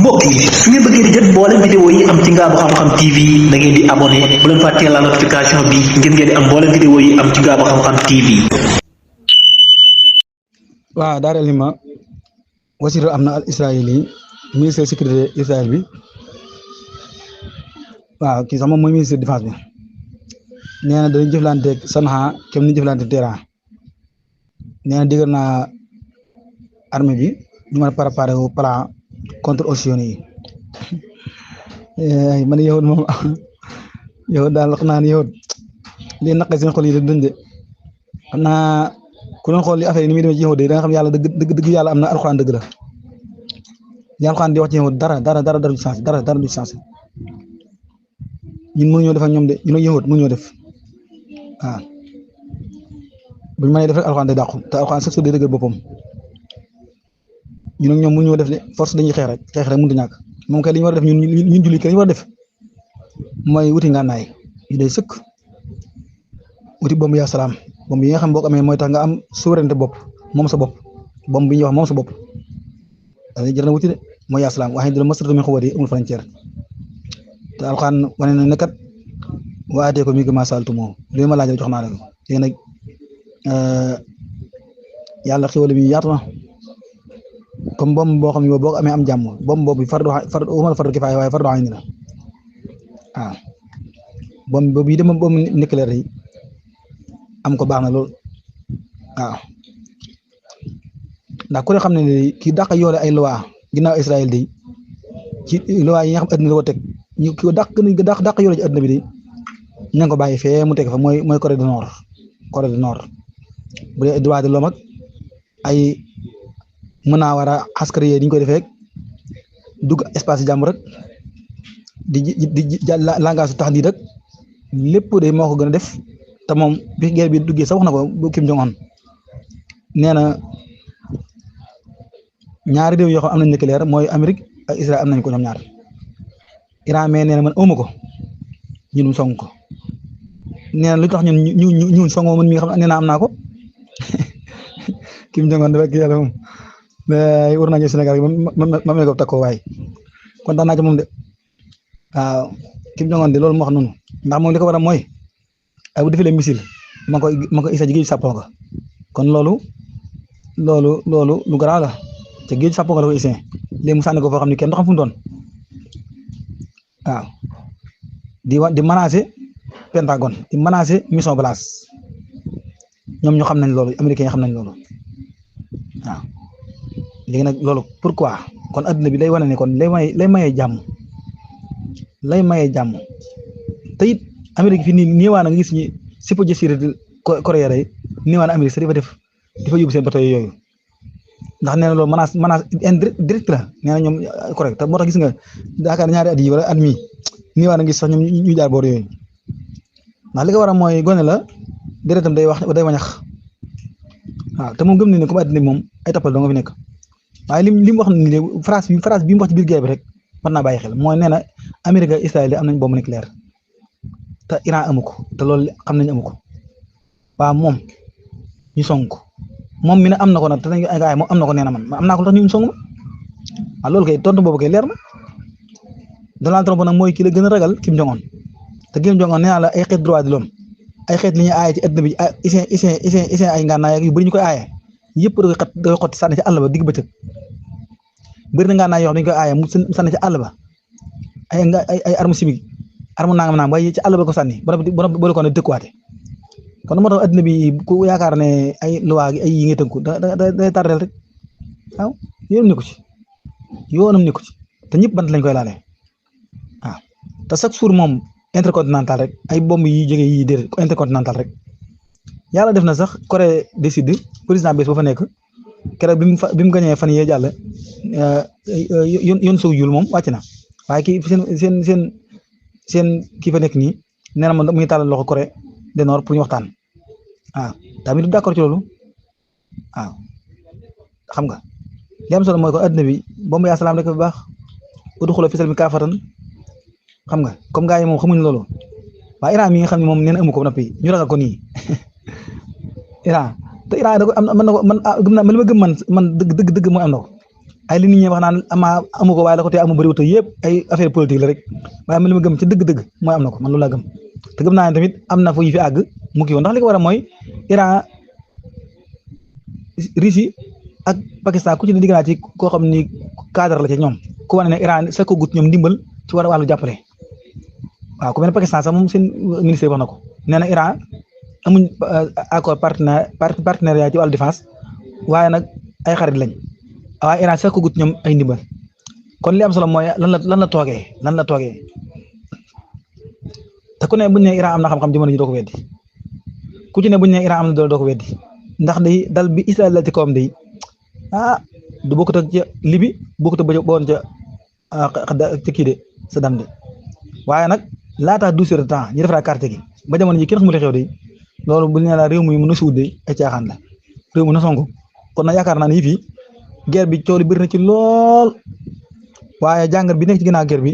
mbokk yi su ngeen bëggee di jot mboolem vidéo yi am ci Ngaabu Xam-Xam TV da ngeen di abonné bu leen fàttee la notification bi ngir ngeen di am mboolem vidéo yi am ci Ngaabu Xam-Xam TV. waaw daara lima wasiru am na al israeli ministre sécurité Israël bi waaw kii sax moom mooy ministre défense bi nee na dañuy jëflanteeg Sanaa kem ni jëflanteeg Téhéran nee na digal naa armée bi ñu mën a préparé wu plan contre option yi man yow moom yow daal wax naa ne yow li naqe seen xol yi duñ de xam naa ku doon xool li affaire yi ni muy demee ci yow de da nga xam yàlla dëgg yàlla am na alxuraan dëgg la li alxuraan di wax ci yow dara du sens dara du sens ñun mënuñoo def ak ñoom de ñun ak yow mënuñoo def waaw buñ mënee def rek alxuraan day dàqu te alxuraan sax su dee dëggal boppam ñun ak ñoom mënuñoo def de force dañuy xeex rek mënut a ñàkk moom kay li ñu war a def ñun julli kay li ñu war a def mooy wuti ngànnaay yu day sëkk wuti bomb yaa salaam bomb yi nga xam boo ko amee mooy tax nga am souveraineté bopp moom sa bopp bomb bi ñuy wax moom sa bopp dañuy jël na wuti de mooy yaa salaam waaye dina masaratu min quwwati amul frontière te alxuraan wane na ne kat waatee ko mi ngi masaaltu moom li ma laaj jox naa la ko léegi nag yàlla xéwale bi yaatu na comme bomb boo xam ne boo ko amee am jàmm bomb boobu fardu kifaaya waaye fardu ayni la waaw bomb boobu yi dem bomb nucléaire yi am ko baax na lool waaw ndax ku ne xam ne ne kii dàq yoole ay loi ginnaaw Israël di ci loi yi nga xam adduna la ko teg ñu ki dàq yoole ci adduna bi di ña ko bàyyi fee mu teg fa mooy Corée du Nord bu dee droit de l'homme ak ay mën naa war a askari yi diñ ko defee dugg espace jàmm rek di langage tax di rek lépp de moo ko gën a def te moom bi guerre bi duggee sax wax na ko bu Kim Jong Un nee na ñaari réew yoo xam am nañ nucléaire mooy Amérique ak Israël am nañ ko ñoom ñaar Iran mais nee na man awma ko ñun song ko nee na lu tax ñun songoo man mi nga xam nee na am naa ko Kim Jong Un dafa kii yàlla moom war naa ñëw Sénégal ma mel ko takkoo waay kontaan naa ci moom de waaw Kim Jong Un de loolu moo wax noonu ndax moom li ko war a mooy ay bu defee les missiles ma ko isa ji géej sàppoo ko kon loolu lu garaaw la te géej sàppoo ko la ko isee léegi mu sànni ko foo xam ne kenn du xam fu mu doon waaw di menacer Pentagone di menacer mission Blas ñoom ñu xam nañ loolu américains yi xam nañ loolu waaw léegi nag loolu pourquoi kon adduna bi lay wane ne kon lay mayee jàmm te it Amérique fii nii néewaa na nga gis ñi sipo jësiré Corée yi néewaa na Amérique sax dafa yóbbu seen bateau yooyu ndax nee na loolu menace indirect la nee na ñoom Corée te moo tax gis nga daakaar ñaari at yi wala at mi néewaa na nga gis sax ñoom ñu jaar boor yooyu ndax li ko war a mooy gone la deretam day wañax waaw te moom gëm nañ ne comme adduna bi moom ay toppal doo nga fi nekk waaye li mu wax ni phrase bi mu wax ci biir guerre bi rek mën naa bàyyi xel mooy nee na Amérique ak Israël am nañ bombe nucléaire te Iran amu ko te loolu xam nañ amu ko waaw moom ñu song ko moom mi ne am na ko nag te dañuy ay moom am na ko nee na man am naa ko tax ñu song ma waaw loolu kay tontu boobu kay leer na Donald Trump nag mooy ki la gën a ragal Kim Jong Un te Kim Jong Un nee naa la ay xeet droit de l'homme ay xeet li ñuy aaye ci adduna bi isin ay ngànnaay yu bëri ñu koy aaye yëpp da koy xotti sànni ci àll ba digg bëccëg bëri na ngànnaay yoo xam dañu koy aaye mu sànni ci àll ba ay arme chimique arme nangam waaye ci àll ba ko sànni ba ko ne dëkkuwaate kon moo tax adduna bi ku yaakaar ne ay loi ay yi ngay tënku da tardel rek waaw yoonam nekku ci te ñëpp bant lañ koy laale waaw te chaque jour moom intercontinental rek ay bomb yi jógee yi déedéet intercontinental rek yàlla def na sax Corée du Sud président bés ba fa nekk keroog bi mu gañee fan yee jàll yoon sow yul moom wàcc na waaye kii seen kii fa nekk nii nee na ma muy tàllal loxo Corée du Nord pour ñu waxtaan waaw tamit du d'accord ci loolu waaw xam nga li am solo mooy ko adduna bi bomb yaa salaam rek bu baax udxulu fi silmi kaafatan xam nga comme gars yi moom xamuñ loolu waaye Iran mi nga xam ne moom nee na amu ko ba noppi ñu ragal ko nii Iran te Iran da ko am na ko man gëm naa li ma gëm man dëgg mooy am na ko ay li nit ñi wax naan amu ko waaye la ko tee amu bëriwut yëpp ay affaire politique la rek waaye man li ma gëm ci dëgg-dëgg mooy am na ko man loolu laa gëm te gëm naa ne tamit am na fu ñu fi àgg mu kii woon ndax li ko war a mooy Iran Russie ak Pakistan ku ci ne digg naa ci koo xam ni cadre la ca ñoom ku wane ne Iran sa ko gut ñoom ndimbal ci war a wàllu jàppale waaw ku mel ne Pakistan sax moom seen ministère wax na ko nee na Iran amuñ accord partenariat ci wàllu défense waaye nag ay xarit lañ waaye Iran sax ko gut ñoom ay ndimbal kon li am solo mooy lan la toogee te ku ne buñ ne Iran am na xam-xam jamono ji doo ko weddi ku ci ne buñ ne Iran am na doole doo ko weddi ndax day dal bi Israël la ci kawam day du bokkut ak ca Libi bokkut ak ba woon ca kii de Saddam de waaye nag laata 12 heures de temps ñu defaraat carte gi ba jamono ji kenn xamul xew de loolu bu ñu nee la réew mi mën a suud de ay caaxaan la réew mi na songu kon nag yaakaar naa ne fii guerre bi coow li bëri na ci lool waaye jàngat bi nekk ci ginnaaw guerre bi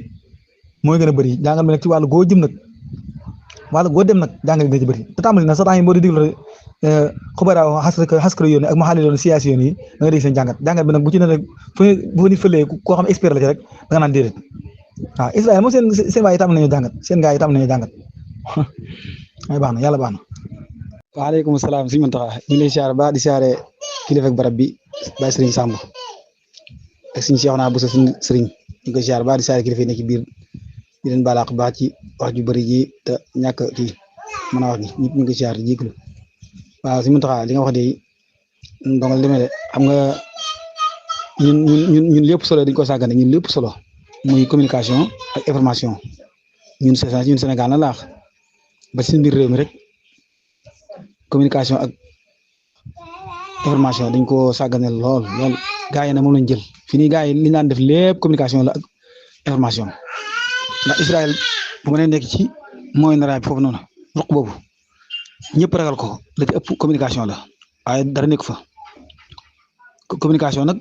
mooy gën a bëri jàngat bi nekk ci wàllu goo jëm nag wàllu goo dem nag jàngat bi dina ci bëri te tàmbali na sax temps yi boo di déglu xubaraaw xaskara yoon ak maxaali yoon siyaasi yoon yi da nga dégg seen jàngat bi nag bu ci ne rek fu ni fëlee koo xam expert la ci rek da nga naan déedéet waaw Israël moom seen waay yi tam nañu jàngat seen gaa yi tam nañu jàngat ay baax na yàlla baax na waaleykum salaam suñu Muntaxa ñu ngi lay siyaare ba di siyaare kilifa ak barab bi Baye Serigne Samb ak suñu Cheikh naa bu sa suñu Serigne ñu koy siyaare ba di siyaare kilifa yi nekk ci biir di leen baalaax baax ci wax ju bëri ji te ñàkk kii mën a wax ni ñëpp ñu ngi koy siyaare di jégalu waaw suñu Muntaxa li nga wax de ndongal demee de xam nga ñun lépp solo dañ ko sàggane ñun lépp solo muy communication ak information ñun Sénégal na laax ba ci biir réew mi rek communication ak information dañ ko sàggane lool gaa yi nag moom lañ jël fi nii gaa yi li naan def lépp communication la ak information ndax Israël bu ma nee nekk ci Moyen-Orient bi foofu noonu ruq boobu ñëpp ragal ko la ci ëpp communication la waaye dara nekk fa communication nag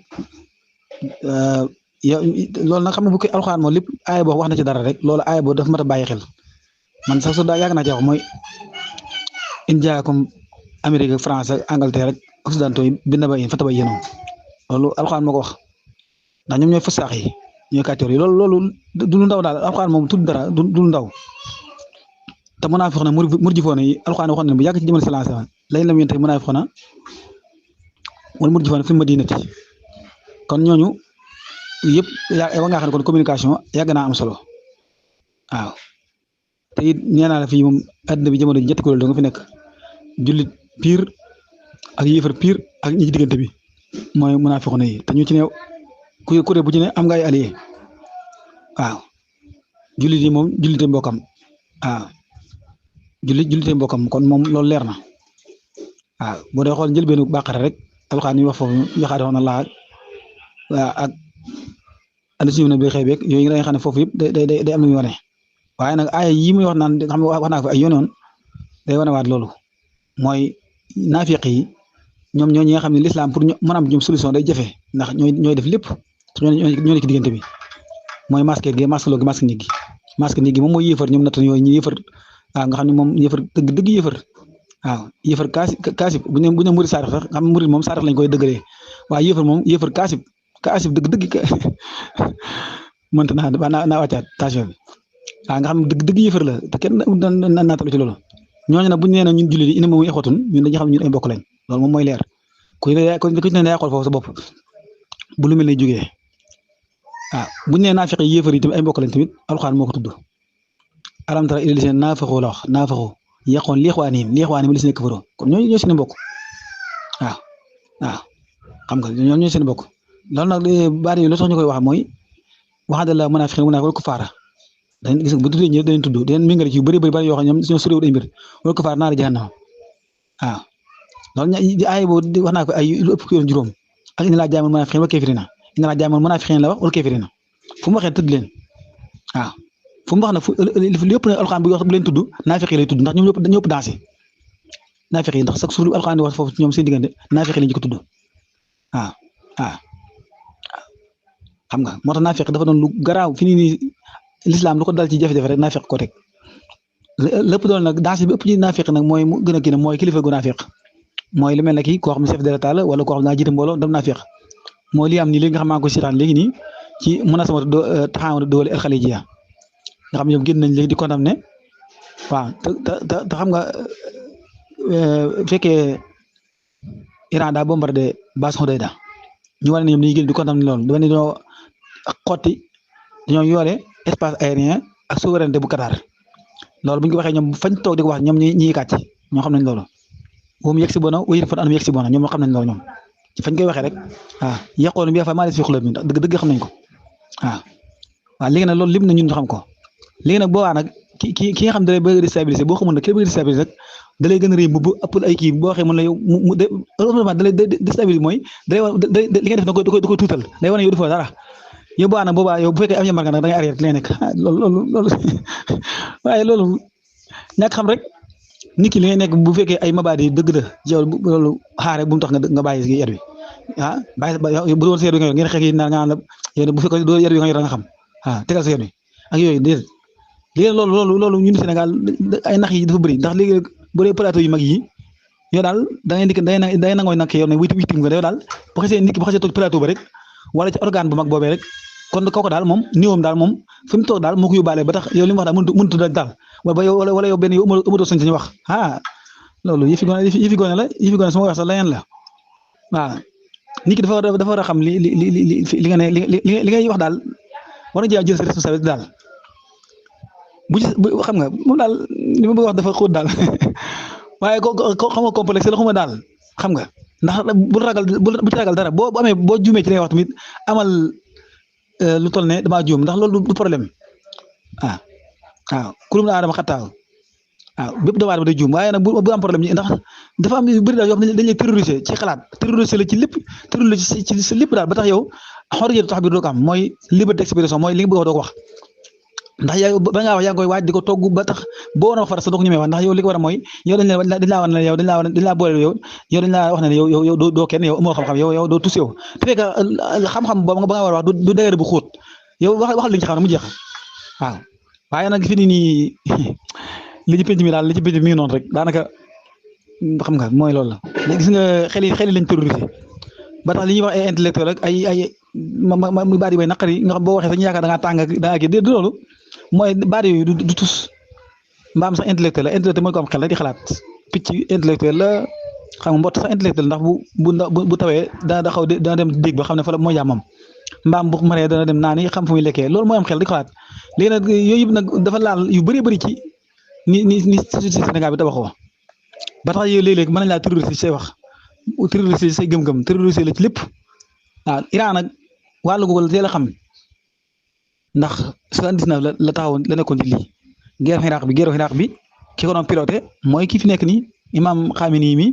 yow loolu nag xam nga bu koy alxuraan moom lépp aaya boo wax na ci dara rek loolu aaya boo dafa mat a bàyyi xel man sax su daa yàgg naa ci wax mooy India comme Amérique France ak Angleterre rek occidentaux yi bind ba yéen fa tabay yéenoon loolu alxuraan moo ko wax ndax ñoom ñooy fasaax yi ñooy kàccoor yi loolu du lu ndaw daal alxuraan moom tudd dara du lu ndaw te munaafiqoon na murjifoon yi alxuraan waxoon na bu yàgg ci jamono sallallahu alayhi wasallam lañ la yéen munaafiqoon na wala murjifoon fi madinati kon ñooñu yëpp wa nga xam ne kon communication yàgg naa am solo waaw te it nee naa la fii moom àddina bi jamono ji ñetti kuréel da nga fi nekk jullit pire ak yéefar pire ak ñi ci diggante bi mooy munaafiqoon yi te ñu ci ne kuréel bu ci ne am nga ay allié waaw jullit yi moom jullite mbokkam waaw jullite mbokkam kon moom loolu leer na waaw boo dee xool njëlbeenu Baqara rek alxuraan yi wax foofu yaxaade woon na laa ak alisi na bi xëy beeg yooyu nga xam ne foofu yëpp day am lu muy wane waaye nag ay yi muy wax naan xam nga wax naa ko ay yoon day wane waat loolu mooy naafiq yi ñoom ñoo ñi nga xam ne l'islam pour ñu mën a am ñoom solution day jafe ndax ñooy def lépp ñoo nekk ci diggante bi mooy masque gi masque gi moom mooy yéefar ñoom natt yooyu ñu yéefar waaw nga xam ne moom yéefar dëgg yéefar waaw yéefar kaasib bu ne murid saarix sax xam murid moom saarix lañ koy dëggalee waaye yéefar moom yéefar kaasib dëgg mënta naa wàccaat station bi waaw nga xam ne dëgg yéefar la te kenn naatalu ci loolu ñooñu nag bu ñu nee na ñun jullit yi ina moom exotun ñun dañuy xam ne ñun ay mbokk lañ loolu moom mooy leer ku ci ne yaa xool foofu sa bopp bu lu mel ne jógee waaw bu ñu nee naafiq yi yéefar yi tamit ay mbokk lañ tamit alxuraan moo ko tudd alam tara ilal lazina naafaqu la wax naafaqu yaqoon li ixwaanihim li si nekk faroo kon ñoo seen mbokk waaw xam nga ñoo seen mbokk loolu nag baat yi loo tax ñu koy wax mooy waxante la munaafiqiin wal kufaara dañ gis nga bu tuddee ñëw dañ tudd dañ méngale ci yu bëri yoo xam ne ñoom ñoo soriwul ay mbir wal kufaara naari jahannam waaw loolu di aay boobu di wax naa ko ay lu ëpp yoon juróom ak inna laa jaamul munaafiqiin wal kaafiriina inna laa jaamul munaafiqiin la wax wal kaafiriina fu mu waxee tëdd leen waaw fu mu wax na fu lépp na alxuraan bu wax bu leen tudd naafiq yi lay tudd ndax ñoom ñëpp dansé naafiq yi ndax sax suuf alxuraan di wax foofu ñoom seen diggante naafiq yi lañ ko tudd waaw xam nga moo tax naafiq dafa doon lu garaaw fi nii l'islam lu ko dal ci jafe-jafe rek naafiq ko teg lépp doon nag dansé bi ëpp ci naafiq nag mooy mu gën a kii nag mooy kilifa gu naafiq mooy lu mel ne kii koo xam ne chef de l'État la wala koo xam ne daa jiite mbooloo dam naafiq mooy li am nii léegi nga xam maa ngi ko seetaan léegi nii ci munasabatu taxawul doole al xalijiya nga xam ne ñoom génn nañ léegi di condamné waaw te xam nga fekkee Iran daa bombardé base Hodeida ñu wane ne ñoom dañuy génn di condamné loolu dafa ne dañoo xotti dañoo yore espace aérien ak souveraineté bu Qatar loolu bu ñu ko waxee ñoom fañ toog di ko wax ñoom ñi kàcc ñoo xam nañ loolu moom yegg si bona wéyal fan anam yegg si bona ñoom xam nañ loolu ñoom fañ koy waxee rek waaw yàqoon bi fa maa des fi xulóom bi dëgg xam nañ ko waaw léegi nag loolu lim na ñun ñu xam ko léegi nag boobaa nag ki nga xam da lay bëgg a déstabiliser boo xamul nag ki la bëgg a déstabiliser rek da lay gën a rëy bu ëppal ay kii boo waxee mën la yow mu da lay déstabiliser mooy da lay li nga def da koy tuutal day wane yow defoo dara yow boobaa yow bu fekkee am yambar nga nag da ngay arrière lay nekk loolu waaye loolu ñàkk xam rek nit ki li ngay nekk bu fekkee ay mabaadi dëgg la yow loolu xaare bu mu tax nga bàyyi si yar bi bàyyi bu doon sa yar bi nga yor ngeen xeex yi naan nga naan la yow bu fekkee doo yar bi nga yor nga xam tegal sa yar bi ak yooyu déedéet léegi loolu ñun Sénégal ay nax yi dafa bëri ndax léegi bu dee plateau yu mag yi yow daal da ngay dikk day nangooy nag yow ne witim nga yow daal bu xasee nit ki bu xasee toog plateau ba rek wala ci organe bu mag boobee rek kon kooku daal moom niwam daal moom fi mu toog daal moo ko yóbbaale ba tax yow li mu wax daal mënut a daal wala yow benn yow amatoo sañ sañ wax loolu yëfi gone la yëfi gone su ma wax sax leneen la waaw nit ki dafa war a xam li nga ne li ngay wax daal war na jël sa responsabilité daal bu xam nga moom daal li ma bëgg wax dafa xóot daal waaye ko xam nga complexe la xuma daal xam nga ndax bu ci ragal dara boo amee boo juumee ci li ngay wax tamit amal lu toll ne damaa juum ndax loolu du problème waaw kulum na aadama xattaaw waaw bépp doomu aadama day juum waaye nag bu am problème ndax dafa am yu bëri daal yoo xam ne dañ lay terroriser ci xalaat terroriser la ci lépp terroriser ci lépp daal ba tax yow xoriyatu tax biir doo ko am mooy liberté d'expression mooy li nga bëgg a doo ko wax ndax yow ba ngaa wax yaa ngi koy waaj di ko togg ba tax boo woon a wax fara sa doo ko ñemee wax ndax yow li ko war a mooy yow dañ laa wax ne yow dañ laa boole yow dañ laa wax ne yow doo kenn yow amoo xam-xam yow doo tus yow te fekk xam-xam boobu ba nga war a wax du dëgër bu xóot yow waxal li nga xam ne mu jeex waaw waaye nag fi nii li ci penc mi daal li ci penc mi ngi noonu rek daanaka xam nga mooy loolu la gis nga xel yi lañ terrorisé ba tax li ñuy wax ay intellectuel rek ay mu baat yi bay naqari nga xam boo waxee sax ñu yaakaar da ngaa tàng ak da ngaa kii déedéet loolu mooy baat yooyu du tus mbaam sax intellectuel la intellectuel mooy ko am xel rek di xalaat picc intellectuel la xam nga mbott sax intellectuel ndax bu tawee dana xaw dana dem dégg ba xam ne fa la mooy jàmmam mbaam bu maree dana dem naani xam fu muy lekkee loolu mooy am xel di xalaat léegi nag yooyu yëpp nag dafa laal yu bëree bëri ci ni société Sénégal bi tabaxoo ba tax yow léeg-léeg mën nañ laa terroriser say wax terroriser say gëm-gëm terroriser la ci lépp waaw Iran nag wàllu googu la teel a xam ndax 79 la taxawoon la nekkoon ci lii guerre Irak bi ki ko doon piloté mooy ki fi nekk nii imam Khamenei mi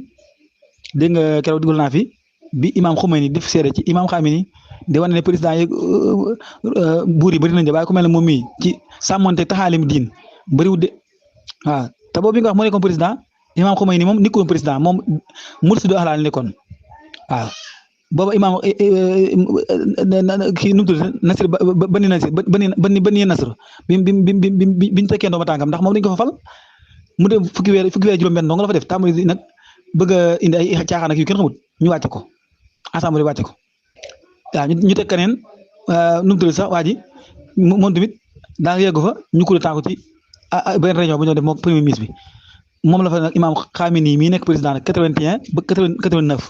dégg nga keroog dugal naa fi bi imam Khomeini def seede ci imam Khamenei di wane ne président yeeg buur yi bëri nañ de waaye ku mel ne moom mii ci sàmmonte taxaalim diin bëriwul de waaw te boobu bi nga wax moo nekkoon président imam Khomeini moom nekkoon président moom mursidu ahlal nekkoon waaw booba imaam kii nu mu tudd Nasir bani Nasr bi ñu tekkee ndooma tànkam ndax moom dañu ko fa fal mu dem fukki weer juróom-benn dong la fa def tàmbali nag bëgg a indi ay caaxaan ak yu kenn xamut ñu wàcce ko assemblée wàcce ko waaw ñu teg keneen nu mu tudd sax waa ji moom tamit daa nga yeggu fa ñu ko tànku ci benn réunion bu ñu def moom premier ministre bi moom la fa nag imaam Khamenei mii nekk président nag 81 ba 89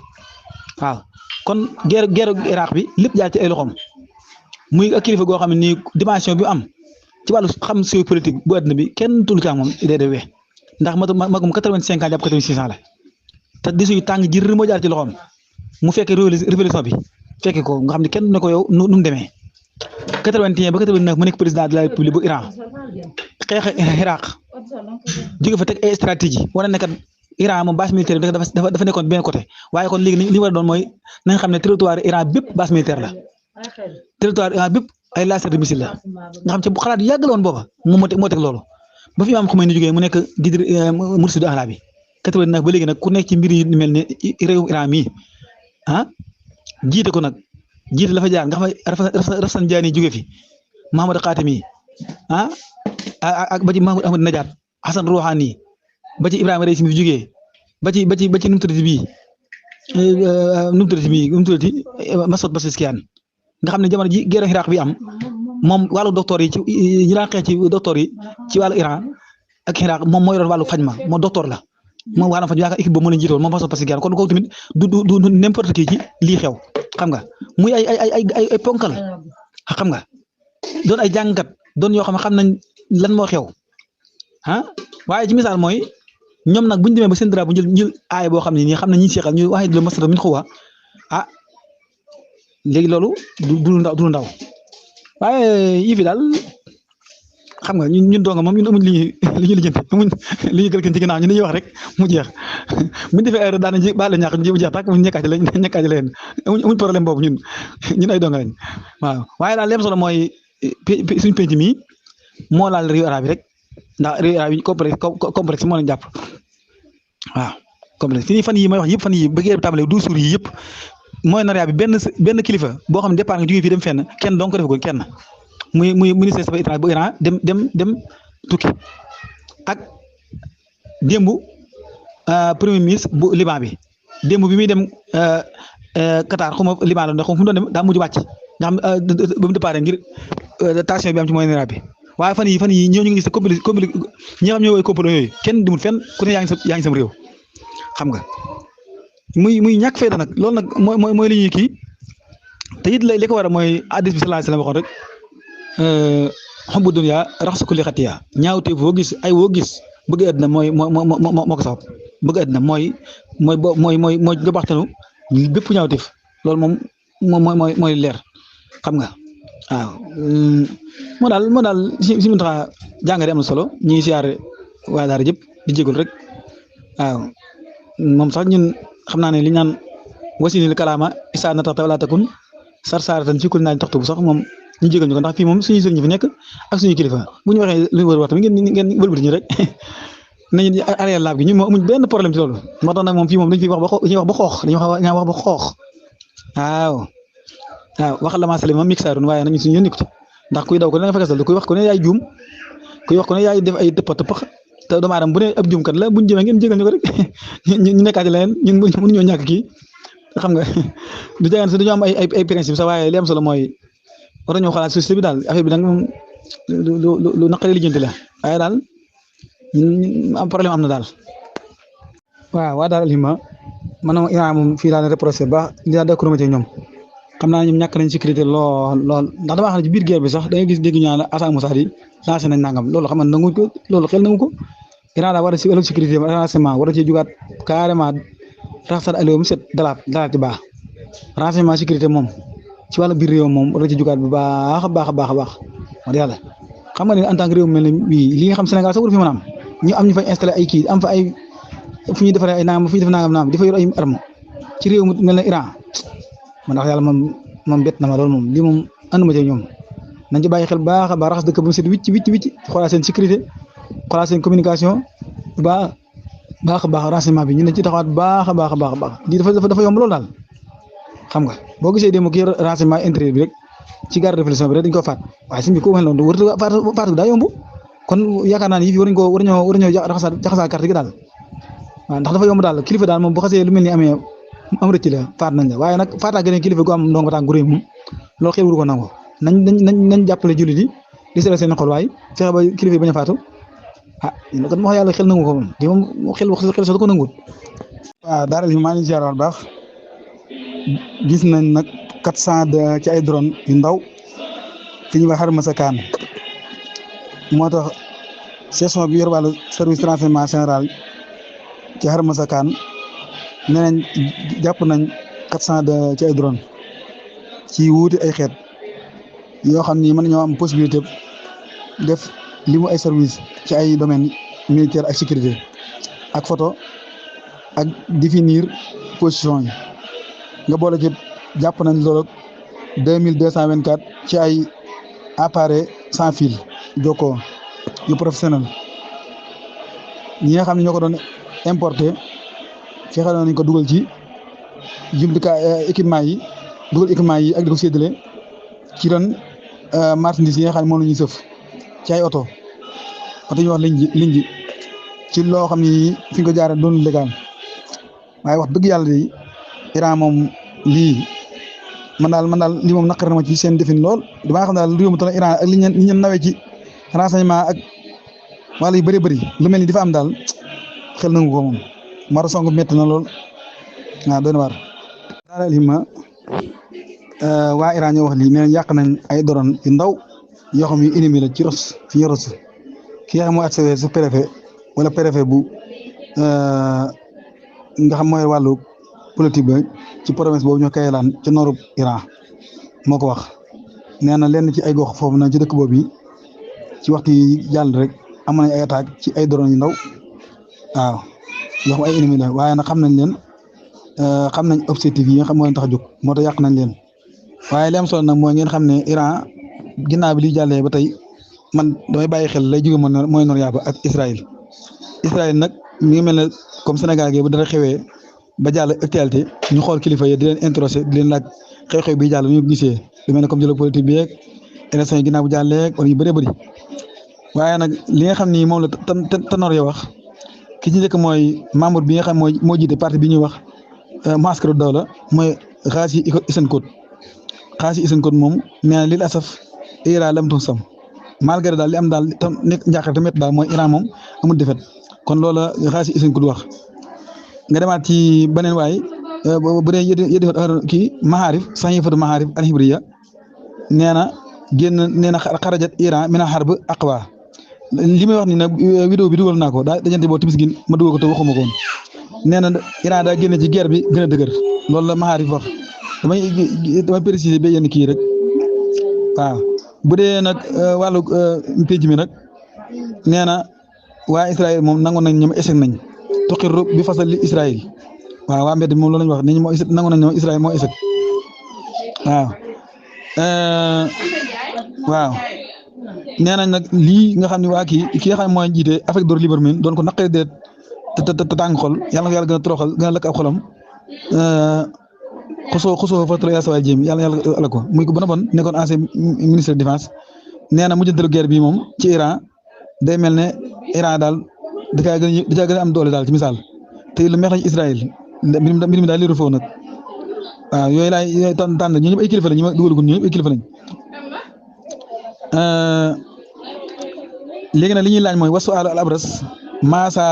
waaw. kon guerre Irak bi lépp jaar ci ay loxoom muy ak kilifa goo xam ne nii dimension bi am ci wàllu xam géopolitique bu àdduna bi kenn tullu ca moom idée de we ndax magum 85 ans jàpp 86 ans la te di suñu tàng jër moo jaar ci loxoom mu fekkee révolution bi fekkee ko nga xam ne kenn ne ko yow nu mu demee 81 ba 89 mu nekk président de la république bu Iran xeex Irak jóge fa teg ay stratégie wane ne kat Iran moom base militaire bi dafa nekkoon benn côté waaye kon léegi li war a doon mooy nañ xam ne territoire Iran bépp base militaire la territoire Iran bépp ay lanceur de missile la nga xam ci bu xalaat yàgg la woon booba moom moo teg loolu ba fi Imaam Khomeini jógee mu nekk guide mursidu ahla bi 89 ba léegi nag ku nekk ci mbir yu mel ne réewum Iran mii jiite ko nag jiite la fa jaar nga xam ne Rafsanjani jógee fi Mohammad Khatami ak ba ci Mahmoud Ahmad Najat Hassan Rouhani ba ci Ibrahima Raïsi mi fi jógee ba ci nu mu tuddati bii nu mu tuddati bii nu mu tuddati Masoud Pezeshkian nga xam ne jamono ji guerre Irak bi am moom wàllu docteur yi ci ñi daan xeex ci docteur yi ci wàllu Iran ak Irak moom moo yoroon wàllu faj ma moom docteur la moom wàllu faj yaakaar équipe boobu moo leen jiitoon moom Masoud Pezeshkian kon kooku tamit du n'importe qui ci lii xew xam nga muy ay ponkal xam nga doon ay jàngkat doon yoo xam nañ lan moo xew ah waaye ci misaal mooy ñoom nag bu ñu demee ba seen dara bu jël aay boo xam ne nii xam nañ ñi seexal ñu waxee lu masara min xuwa ah léegi loolu du ndaw waaye yii fi daal xam nga ñun doonga moom ñun amuñ li ñuy lijjanti amuñ li ñuy gëlkën ci ginnaaw ñu dañuy wax rek mu jeex buñ defee erreur daan nañ ci baal la ñàkk mu jeex tàkk mu ñekkaati leen amuñ problème boobu ñun ay doonga lañ waaw waaye daal leem solo mooy suñ penc mi moo laal réew arab yi rek ndax réew arab yi complexe moo leen jàpp waaw complexe fi fan yi may wax yëpp fan yi ba guerre bi tàmbalee 12 jours yi yëpp mooy naria bi benn kilifa boo xam ne départ nga jógee fii dem fenn kenn donc ko def ko kenn muy ministre des affaires étrangères bu Iran dem tukki ak démb premier ministre bu Liban bi démb bi muy dem Qatar xuma Liban la ndax fu mu doon dem daa mujj wàcc nga xam ba mu départ ngir tension bi am ci mooy naria bi waaye fan yi ñoo ñu ngi gis compli ñi xam ñoo woy complot yooyu kenn demul fenn ku ne yaa ngi sam réew xam nga muy ñàkk fayda nag loolu nag mooy li ñuy kii te it li ko war a mooy hadis bi sallallahu alayhi wasallam waxoon rek xubbu dunya raxsu kulli xatiya ñaawte foo gis ay woo gis bëgg àddina moo ko sabab bëgg àddina mooy jobaxtanu bépp ñaawteef loolu mooy leer xam nga waaw moo daal si mu tax jàngale am na solo ñu ngi siyaare waa daara jëpp di jégalu rek waaw moom sax ñun xam naa ne li ñaan wasinil kalaama isa natata wala takun sarsaratan fi kul naaj taxtu bu sax moom ñu jégal ñu ko ndax fii moom suñu sëriñ fi nekk ak suñu kilifa bu ñu waxee lu ñu war a wax tamit ngeen wëlbati ñu rek nañu arrière laab gi ñun moom amuñ benn problème ci loolu moo tax nag moom fii moom dañuy wax ba xoox waaw wax la maa sali moom mixaarun waaye nag suñu yónni ko ci ndax kuy daw ko ne nga fekkasal kuy wax ko ne yaay juum kuy wax ko ne yaay def ay tëppa tëppax te doomu aadama bu ne ab juumkat la buñ jëmee ngeen jégal ñu ko rek ñu nekkaat ci leneen ñun mënuñoo ñàkk kii xam nga du jagaan si dañoo am ay principe sax waaye li am solo mooy war nañoo xalaat société bi daal affaire bi nag moom lu naqari lijjanti la waaye daal am problème am na daal waaw waa daal alima man Iran moom fii daal reproché ba li daal d'accord ci ñoom xam naa ñoom ñàkk nañ sécurité lool ndax dama xam ne ci biir guerre bi sax da ngay gis dégg ñu naan Assane Moussa di lancé nañ nangam loolu xam nga nanguñ ko loolu xel nangu ko Iran daal war a si ëllëg sécurité renseignement war a ci jugaat carrément raxasal allo set dalaat ci baax renseignement sécurité moom ci wàllu biir réew moom war a ci jugaat bu baax a baax wax yàlla xam nga ne en tant que réew mel ne bii li nga xam Sénégal sax war fi mën a am ñu am ñu fay installé ay kii am fa ay fu ñuy defaree ay nangam fu ñuy def nangam di fa yor ay arme ci réew mu mel ne Iran man ndax yàlla moom bett na ma loolu moom lii moom ànduma ci ñoom nañ ci bàyyi xel baax a baax raxas dëkk bu mu set wicc xoolal seen sécurité xoolal seen communication bu baax a baax renseignement bi ñu ne ci taxawaat baax a baax lii dafa yomb loolu daal xam nga boo gisee démb kii renseignement intérieur bi rek ci garde de réflexion bi rek dañ ko faat waaye suñ bi ko waxee noonu wërta faatu daa yomb kon yaakaar naa ne yi fi war nañoo jaxasaa carte gi daal waaw ndax dafa yomb daal kilifa daal moom bu xasee lu mel ni amee am rëcc la faat nañ la waaye nag faataa gën a kilifa gu am ndong ba tànk gu réy moom loolu xel wuru ko nangu nañ jàppale jullit yi di seetal seen xol waaye fexe ba kilifa yi bañ a faatu yéen kat wax yàlla xel nangu ko moom di moom xel sax da ko nanguwut waaw daara li maa ngi ziar baax gis nañ nag 400 ci ay drone yu ndaw fi ñuy wax Harmasa Kaan moo tax section bi yor wàllu service renseignement général ci Harmasa Kaan nee nañ jàpp nañ 400 ci ay drone ci wuute ay xeet yoo xam ni mën nañoo am possibilité def limu ay service ci ay domaine militaire ak sécurité ak photo ak définir position yi nga boole ci jàpp nañ loolu 2224 ci ay appareil sans fil jokkoo yu professionnel ñi nga xam ne ñoo ko doon importé fexe nañ ko dugal ci jumtukaay équipement yi ak di ko séddale ci doon marchandise yi nga xam ne moom la ñuy sëf ci ay oto ñu wax liñ ji ci loo xam ne fi nga ko jaaree doon légal waaye wax dëgg yàlla de Iran moom lii man daal lii moom naqar na ma ci seen defin lool damaa xam daal réew mi toll Iran ak li ñu nawee ci renseignement ak wàll yu bëri lu mel ni dafa am daal xel nangu ko moom mara song métti na lool waaw doy na waar daal li ma waa Iran ñoo wax lii nee yàq nañ ay drone yu ndaw yoo xam yu ennemi la ci ros fi ñu ros ki nga xam mooy accéder su préfet wala préfet bu nga xam mooy wàllu politique ba ci province boobu ñoo Kayelaan ci nooru Iran moo ko wax nee na lenn ci ay gox foofu na ci dëkk boobu yi ci waxtu yi jàll rek am nañ ay attaque ci ay drone yu ndaw waaw yoo xam ay ennemi la waaye nag xam nañ leen xam nañ objectif yi nga xam moo leen tax a jóg moo tax yàq nañ leen waaye li am solo nag mooy ngeen xam ne Iran ginnaaw bi li jàllee ba tey man damay bàyyi xel lay jóge mooy nor yaaba ak Israël nag mi ngi mel ne comme Sénégal gi bu dara xewee ba jàll actualité ñu xool kilifa yi di leen introsé di leen laaj xew-xew bi jàll ñu gisee lu mel ne comme dialogue politique bi yeeg élection yi ginnaaw bu jàllee wala yu bëree bëri waaye nag li nga xam ni moom la Tanor ya wax ki ci njëkk mooy membre bi nga xam moo jiite parti bi ñuy wax Maaskaro Dawla mooy Ghazi Eisenkot moom nee na lil asaf Iran lam tum sam malgré daal li am daal tam nekk njàqare tamit daal mooy Iran moom amul defet kon loola Ghazi Eisenkot wax nga demaat ci beneen waay bu dee yëdi kii Maharif saxiifatu Maharif al-Hibriya nee na xarajat Iran mina harb aqwa li may wax ni nag vidéo bi dugal naa ko daa dajante boo timis gi ma dugal ko te waxuma ko woon nee na Iran daa génne ci guerre bi gën a dëgër loolu la Maharif wax damay préciser ba yenn kii rek waaw bu dee nag wàllu pénc mi nag nee na waa Israël moom nangoon nañ ñoom échec nañ tuqirru bi fasal li Israël waaw waa mbedd moom loolu lañ wax ne moo nangoon nañ ñoom Israël moo échec waaw nee nañ nag lii nga xam ne waa ki nga xam ne mooy jiite Afrique de Libermin doon ko naqari deet te tàng xol yàlla na ko yàlla gën a toroxal gën a lakk ab xolam xosoo fa trop yaa saway jéem yàlla ala ko muy ko bon nekkoon ancien ministre de défense nee na mujjantalu guerre bi moom ci Iran day mel ne Iran daal da caa gën a am doole daal ci misaal te lu meex la ci Israël mbir mi daal liiru foofu nag waaw yooyu laay tànn ñu ñëpp ay kilifa lañ ñu ma dugalagum ñu ñëpp ay kilifa lañ léegi nag li ñuy laaj mooy wasu al abras maasa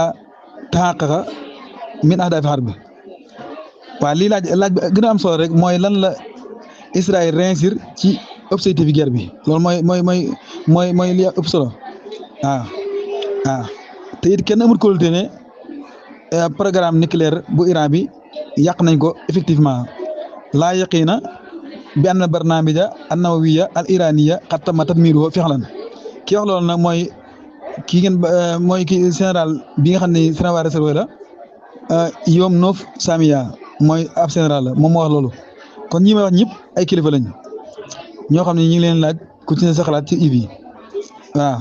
taxaqaqa min ahdaafi harb bi waaw lii laaj bi gën a am solo rek mooy lan la Israël réussir ci objectif guerre bi loolu mooy li ëpp solo waaw te it kenn amul kóolute ne programme nucléaire bu Iran bi yàq nañ ko effectivement laa yaqiina bi anna barnaamija an-nawawiyya al-iraniya qad tamma tadmiruhu fi'lan ki wax loolu nag mooy mooy ki général bi nga xam ne général réservé la Yom Noof Samiya mooy ab général la moom moo wax loolu kon ñi may wax ñëpp ay kilifa lañ ñoo xam ne ñu ngi leen laaj ku ci ne sa xalaat ci IBI waaw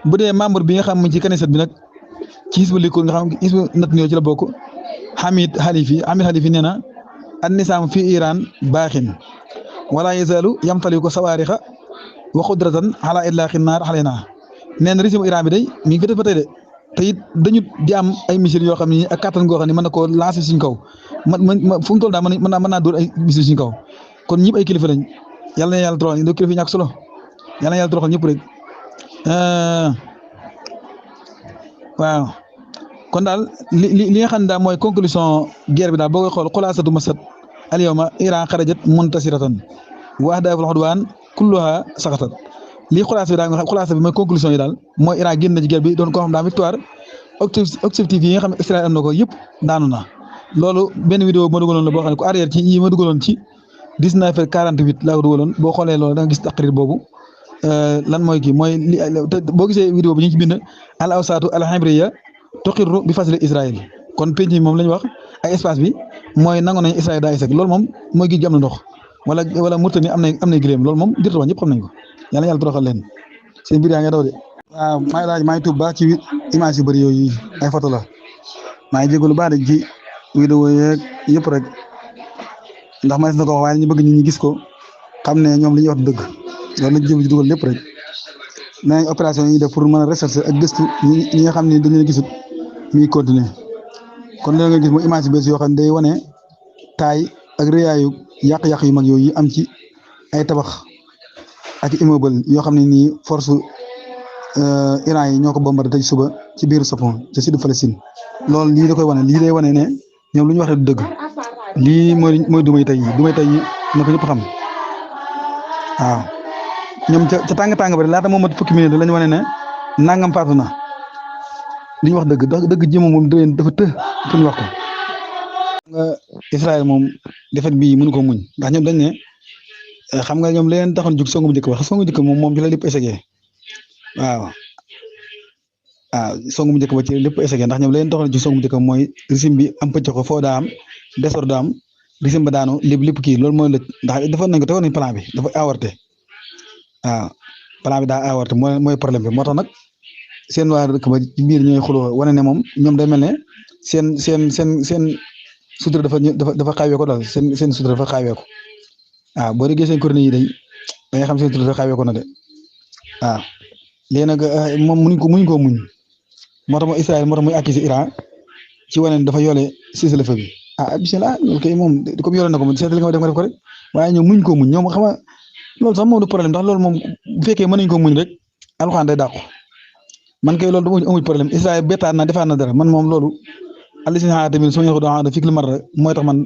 bu dee membre bi nga xam ne ci kanisat bi nag ci Hizbul Likud nga xam Hizbul Netanyahou ci la bokk Hamid Halifi nee na an-nizaam fi Iran baaxin wala yazaalu yamtaliku sawaarixa wa qudratan ala itlaqi naar alaynaa nee na régime Iran bi day mi ngi fi def ba tey de te it dañu di am ay missiles yoo xam ne ak kattan goo xam ne mën na koo lancer suñ kaw fu mu toll daal mën naa dóor ay missiles suñ kaw kon ñëpp ay kilifa lañ yàlla na yàlla toroxal ñu kilifa yi ñàkk solo yàlla na yàlla toroxal ñëpp rek waaw kon daal li nga xam ne daal mooy conclusion guerre bi daal boo koy xool xulaasatu masad al yawma Iran xarajat muntasiratan wa ahdaaful udwaan kulluha saqatat lii xulaasa bi mooy conclusion yi daal mooy Iran génn na ci guerre bi doon ko xam daa victoire objectif yi nga xam ne Israël am na ko yëpp daanu na loolu benn vidéo ma dugaloon la boo xam ne ku arrière ci yi ma dugaloon ci 19h48 laa ko dugaloon boo xoolee loolu da nga gis taqrir boobu lan mooy kii mooy li boo gisee vidéo bi ñu ngi ci bind al awsaatu al hibriya tuqirru bi fasli Israël kon penc bi moom la ñu wax ak espace bi mooy nangu nañ Israël daa échec loolu moom mooy géej gi am na ndox wala Mauritanie am na gileem loolu moom dirta wax ñëpp xam nañ ko yàlla yàlla toroxal leen seen mbir yaa ngi daw de waaw maa ngi tuub baax ci image yu bëri yooyu ay photo la maa ngi jégalu baax de ci vidéo yeeg yëpp rek ndax ma na ko wax waaye ñu bëgg ñi gis ko xam ne ñoom li ñuy wax dëgg loolu lañ jëm ci dugal lépp rek nee nañ opération yi ñuy def pour mën a rechercher ak gëstu ñi nga xam ne dañu leen gisut mi ngi continuer kon loolu nga gis mu image bees yoo xam ne day wane taay ak rëyaayu yàq-yàq yu mag yooyu am ci ay tabax ak immeuble yoo xam ne nii force Iran yi ñoo ko bombardé tey suba ci biiru Sapon ci sud Palestine loolu lii da koy wane lii day wane ne ñoom lu ñu wax rek du dëgg lii mooy dumay tey yi na ko ñëpp xam waaw ñoom ca tàng-tàng ba laata moom mat fukki minute lañu wane ne nangam faatu na li ñu wax dëgg jéem moom dafa pour ñu wax ko. nga Israël moom defet bii mënu ko muñ ndax ñoom dañ ne xam nga ñoom leen taxoon jug songu bu njëkk wax songu bu njëkk moom ci la lépp échec waaw songu bu njëkk ba ci lépp échec ndax ñoom leen taxoon jug songu bu njëkk mooy régime bi am pëcc ko foo daa am désordre daa am régime ba daanu lépp kii loolu mooy lëj ndax defoon nañ ko tegoon nañ plan bi dafa avorté waaw plan bi daa avorté mooy problème bi moo tax nag seen waa dëkk ba ci biir ñooy xuloo wane ne moom ñoom day mel ne seen sutura dafa xaawee ko daal seen sutura dafa xaawee ko waaw boo déggee seen kuréel yi day da nga xam seen sutura dafa xaawee ko na de waaw léegi nag moom muñ koo muñ moo tax Israël moo tax muy accusé Iran ci wane ne dafa yoole cessez-le-feu bi bismillah loolu kay moom comme yoole na ko moom seetlu nga def nga def ko rek waaye ñoom muñ koo muñ ñoom xam nga loolu sax moom du problème ndax loolu moom bu fekkee mën nañ ko muñ rek alxuraan day dàqu man kay loolu du amuñ problème Israël bettaat na defaat na dara man moom loolu àll si ñaar tamit su ma yëngu doon fii mar mooy tax man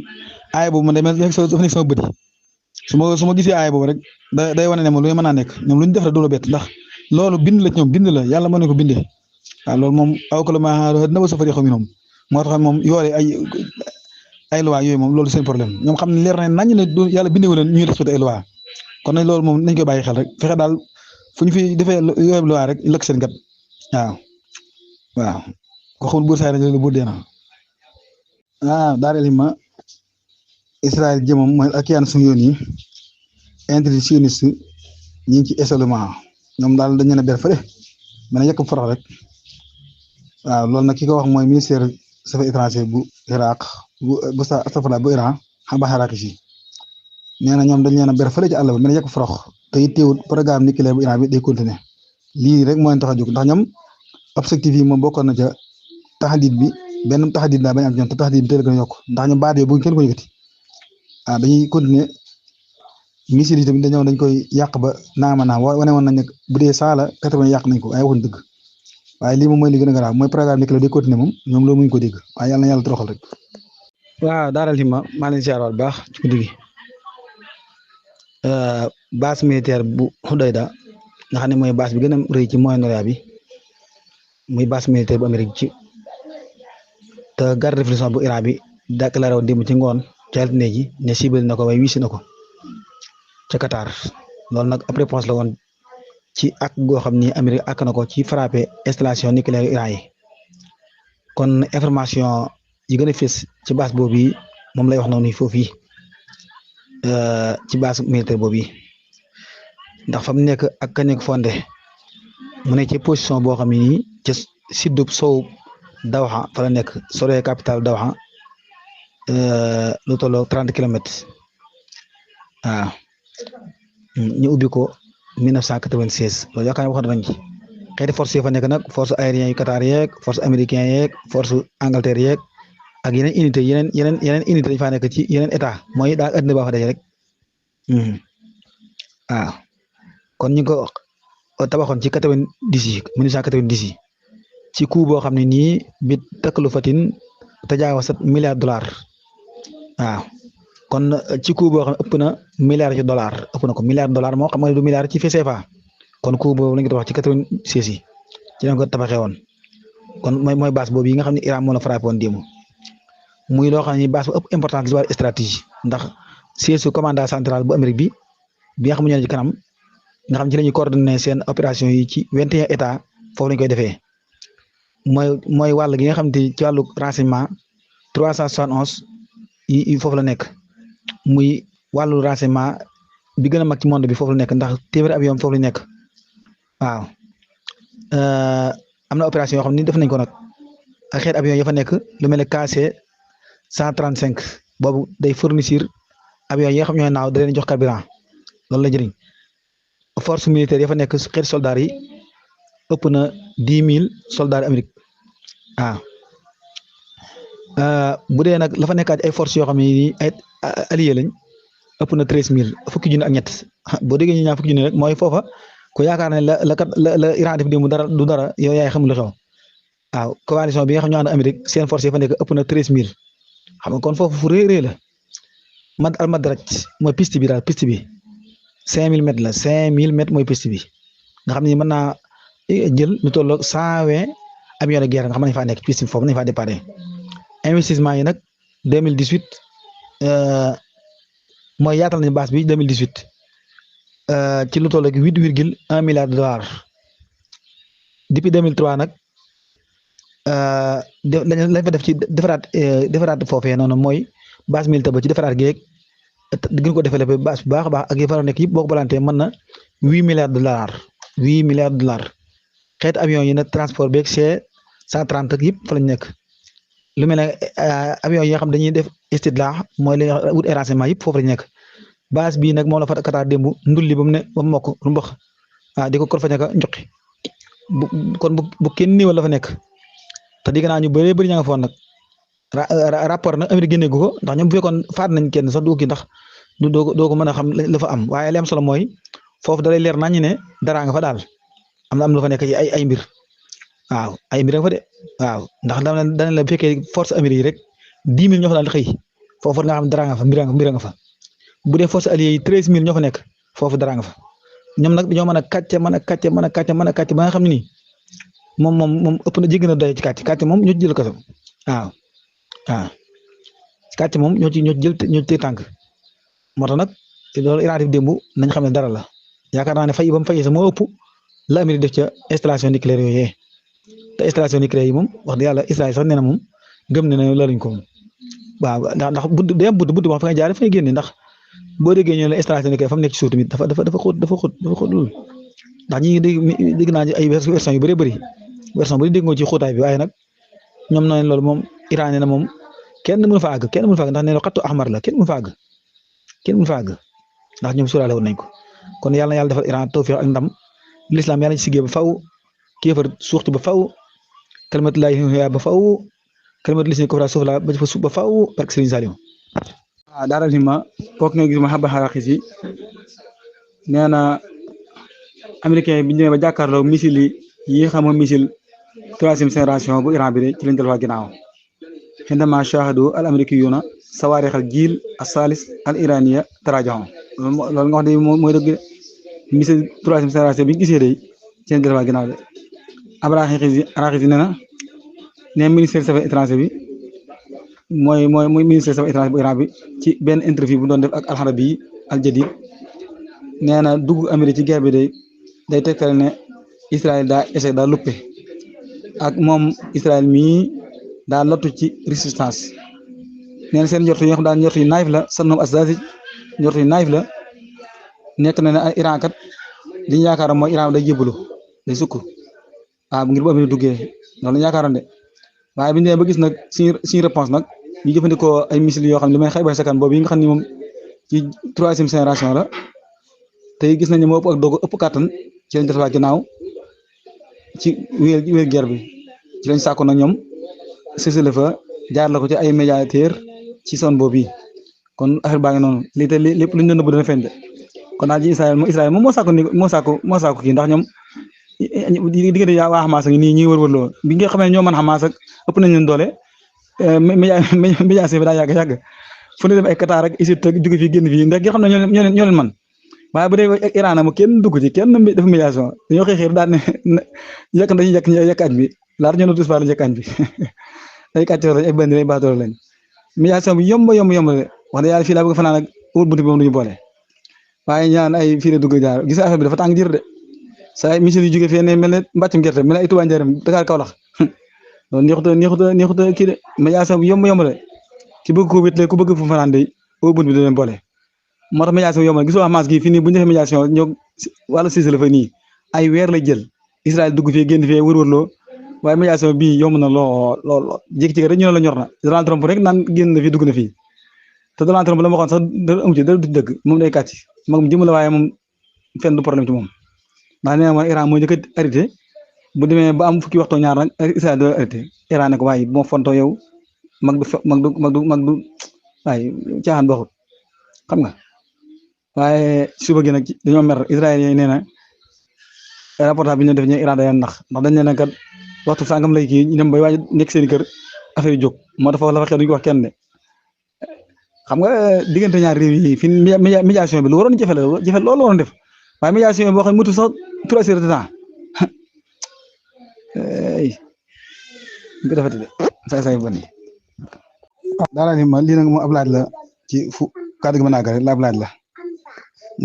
aaya boobu man day mel dafa nekk sama bët yi su ma gisee aaya boobu rek day wane ne moom lu mën naa nekk ñoom lu ñu def rek du la bett ndax loolu bind la ci ñoom bind la yàlla moo ne ko bindee waaw loolu moom aw ko la ma na ba safari xaw mi moom moo tax moom yoole ay loi yooyu moom loolu seen problème ñoom xam ne leer na nañ ne du yàlla bindee wu leen ñuy respecté ay loi kon nag loolu moom nañ koy bàyyi xel rek fexe daal fu ñu fi defee yooyu loi rek lëkk seen gat waaw ko xamul buur saa yi buur dee na daal ma Israël jëmam mooy ak yaan suñu yoon yi intelligence ñi ngi ci isolement ñoom daal dañu leen a ber fële mën a yëkk forox rek waaw loolu nag ki ko wax mooy ministère des affaires étrangères bu Irak bu astafurlah bu Iran xam ba Irak si nee na ñoom dañ leen a ber fële ci àll ba mën a yëkk forox te it teewul programme nucléaire bu Iran bi day continuer lii rek moo leen tax a jóg ndax ñoom objectif yi moom bokkoon na ca taxadit bi benn taxadit daa bañ am ñoom te taxadit bi teel a gën a yokk ndax ñoom baat yooyu bu kenn ko yëkkati dañuy continuer missile yi tamit dañ koy yàq ba naama naa wane woon nañ ne bu dee 100 la 80 yàq nañ ko waaye waxuñ dëgg waaye lii moom mooy li gën a garaaw mooy programme nucléaire day continuer moom ñoom loolu muñ ko dégg waaye yàlla na yàlla toroxal rek. waaw daaral himma maa leen siyaar bu baax ci guddi gi base militaire bu Hudayda nga xam ne mooy base bi gën a rëy ci Moyen-Orient bi muy base militaire bu Amérique ci te garde révolution bu Iran bi déclaré woon démb ci ngoon ci altine ji ne ciblé na ko waaye wiisi na ko ca Qatar loolu nag après réponse la woon ci ak goo xam ni Amérique ak na ko ci frappé installation nucléaire Iran yi kon information yi gën a fës ci base boobu yi moom lay wax noonu foofu yi ci base militaire boobu yi ndax fa mu nekk ak ka nekk fondé mu ne ci position boo xam ni ca sud sow Dawha fa la nekk sore capitale Dawha lu tolloo 30 kilomètres waaw ñu ubbi ko 1996 loolu yaakaar naa waxoon nañ ci xeeti force yi fa nekk nag force aérienne yu Qatar yeeg force américain yeeg force Angleterre yeeg ak yeneen unité yeneen unité dañ faa nekk ci yeneen état mooy daal adduna ba fa daje rek waaw kon ñu ko tabaxoon ci 90 yi 1990 yi ci coût boo xam ne nii bi takkalu fatin tajaawasat $1 waaw kon ci coût boo xam ne ëpp na milliard ci dollar ëpp na ko $1 moo xam nga du milliard ci CFA kon coût boobu la ñu tabax ci 96 yi ci lañ ko tabaxee woon kon mooy base boobu yi nga xam ne Iran moo la frappé woon démb muy loo xam ne base bu ëpp importance ci wàllu stratégie ndax siège su commandant central bu Amérique bi nga xam ne ñoo ci kanam nga xam ci la ñuy coordonné seen opération yi ci 21 états foofu lañ koy defee mooy wàll gi nga xam te ci wàllu renseignement 371 yi foofu la nekk muy wàllu renseignement bi gën a mag ci monde bi foofu la nekk ndax téeméeri avion foofu la nekk waaw am na opération yoo xam ni def nañ ko nag ak xeet avion ya fa nekk lu mel ne KC 135 boobu day fournir avion yi nga xam ñooy naaw da leen jox carburant loolu la jëriñ force militaire ya fa nekk xeet soldats yi ëpp na 10 000 soldats Amérique waaw bu dee nag la fa nekkaat ay forces yoo xam ne nii ay alliés lañ ëpp na 13000 fukki junni ak ñett boo déggee ñu ñaan fukki junni rek mooy foofa ku yaakaar ne la Iran def démb dara du dara yow yaay xam lu xew waaw coalition bi nga xam ñu ànd Amérique seen force yi fa nekk ëpp na 13000 xam nga kon foofu fu rëy la al Madraj mooy piste bi daal piste bi 5000 mètres la 5000 mètres mooy piste bi nga xam ne mën naa jël lu tolloog 120 avions de guerre nga xam ne nañ faa nekk piste bi foofu nañ faa déparé investissement yi nag 2018 mooy yaatal nañu base bi 2018 ci lu tolloog 8,1 milliards de dollars depuis 2003 nag lañ fa def ci defaraat foofee noonu mooy base militaire ba ci defaraat geeg gën ko développé base bu baax a baax ak yi fa nekk yëpp boo ko balantee mën na 8 milliards de dollars 8 milliards de dollars xeetu avion yi nag transport beeg C-130 ak yëpp fa lañ nekk lu mel ne avion yi nga xam dañuy def istidlaax mooy li ñuy wut ay renseignement yëpp foofu lañ nekk base bii nag moom la fa Qatar démb ndulli ba mu ne ba mu mokk lu mboq di ko kor fa nekk njoqi kon bu kenn néewal la fa nekk te digg naa ñu bëree bëri ña nga foon nag rapport nag Amérique génne gu ko ndax ñoom bu fekkoon faat nañ kenn sax du kii ndax doo ko mën a xam la fa am waaye li am solo mooy foofu dalay leer nañu ne dara nga fa daal am lu fa nekk ci ay mbir waaw ay mbir nga fa de waaw ndax dana la bu fekkee force Amérique yi rek 10 000 ñoo fa daal di xëy foofu nga xam dara nga fa mbir nga fa bu dee force alliée yi 13000 ñoo fa nekk foofu dara nga fa ñoom nag dañoo mën a kàcce ba nga xam ne nii moom ëpp na jéggi na doy ci kàcce moom ñoo ci jël kaso waaw kàcce moom ñoo ci jël tànk moo tax nag loolu Iran def démb nañ xam ne dara la yaakaar naa ne fay ba mu fayee sa moo ëpp la Amérique def ca installation nucléaire yooyu te installation nucléaire yi moom wax dëgg yàlla Israël sax nee na moom gëm na ne laluñ ko moom waaw ndax budd wax fa nga jaar fa nga génne ndax boo déggee ñu ne la installation nucléaire fa mu nekk ci suuf tamit dafa xóot loolu ndax ñi dégg naa ay version yu bëree bëri version bu dégg nga ci xóotaay bi waaye nag ñoom noonu loolu moom Iran nee na moom kenn mënu fa àgg ndax nee na xattu ahmar la kenn mënu fa àgg ndax ñoom suuraale woon nañ ko kon yàlla na yàlla defal Iran tawfiq ak ndam l'islam yàlla ci siggee ba faw kéefar suuxti ba faw kalimatu laahi ba faw kalimatu lisni kufra suuf la ba fa suuf ba faw barke Serigne Saliou daaral himma kooku nga gis ma xaba xaraxis yi nee na américain bi ñu demee ba jàkkaarloo missile yi xama missile 3e génération bu Iran bi de ci lañ delluwaat ginnaaw xindama shahadu al amerikiyuna sawaarix al jiil as-salis al iraniya tarajaxon loolu nga wax de mooy dëgg missile 3e génération bi ñu gisee day ci lañ delluwaat ginnaaw de Araxis yi nee ministère des affaires étrangères bi mooy ministère des affaires étrangères bu Iran bi ci benn interview bu doon def ak Al-Arabi Al Jadid nee na dugg Amérique ci guerre bi day tegtal ne Israël daa échec daa luppe ak moom Israël mii daa lottu ci résistance nee na seen njort yi nga xam daal njort yu naayif la sannom asdasi njort yu naayif la nekk na ne Iran kat li ñu yaakaar mooy Iran day jébbalu day sukk ngir bu Amérique duggee loolu la ñu yaakaaroon de waaye bi ñu demee ba gis nag suñu réponse nag ñu jëfandikoo ay missiles yoo xam ne li may xëy ba sakan boobu yi nga xam ne moom ci 3e génération la tey gis nañ ne moo ëpp ak doog ëpp kàttan ci lañ defaat ginnaaw ci wéer guerre bi ci lañ sàkkoon nag ñoom sësale fa jaar la ko ci ay médiateur ci zone boobu yi kon affaire baa ngi noonu lii te lépp lu ñu doon nëbb dana feeñ de kon daal ci Israël moom moo sàkku kii ndax ñoom diggante yaa waa Hamas ak nii ñuy wër-wërloo bi nga xam ne ñoo mën Hamas ak ëpp nañ leen doole médiation bi daa yàgg fu ne dem ay Qatar ak Égypte ak jóge fii génn fii ndax nga xam ne ñoo leen man waaye bu dee Iran nag kenn dugg ci kenn def médiation dañoo xëy daal ne dañuy yàq añ bi laata ñoo tus fa la yàq añ bi ay kàccoor lañ ay bandi ay baadoolo lañ médiation bi yomb la wax dëgg yàlla fii laa bëgg fanaan ak wut buntu bi moom duñu boole waaye ñaan ay fii la dugg jaar gis affaire bi dafa tàng jër de saa missile yu jóge fee ne mel ne mbàccum gerte mel ne ay Touba Njaareem Dakar Kaolack loolu neexuta kii de médiation bi yomb la ki bëgg ko wétale ku bëgg fu fanaan de wut buntu bi du leen boole moo tax médiation bi yomb la gisoo Hamas gi fii nii bu ñu defee médiation ñoo wàllu siis la fa nii ay weer lay jël Israël dugg fii génn fii wër-wërloo waaye médiation bii yomb na lool jékki-jékki rek ñu ne la ñor na Donald Trump rek naan génn na fii dugg na fii te Donald Trump la ma waxoon sax dara amu ci dara du dëgg moom day kàcc mag mu jëm la waaye moom fenn du problème ci moom ndax nee na mooy Iran mooy njëkk a arrêté bu demee ba am fukki waxtu ñaar nag Israël doo arrêté Iran ne ko waaye bu ma fontoo yow mag du waaye caaxaan baaxut xam nga waaye suba gi nag dañoo mer Israël yi nee na reportage bi ñu def ñu Iran day ndax dañ ne kat waxtu sangam lay kii ñu dem bay waaj nekk seen kër affaire yi jóg moo tax foofu la fa xew duñ ko wax kenn de xam nga diggante ñaar réew yi fi médiation bi lu waroon jafe loolu waroon def waaye médiation bi boo xam ne mutu sax 3 heures de temps ñu ko defati de say bon yi daanaka ni ma lii nag moom ab laaj la ci fu kàddu gi mën naa gërëm ab laaj la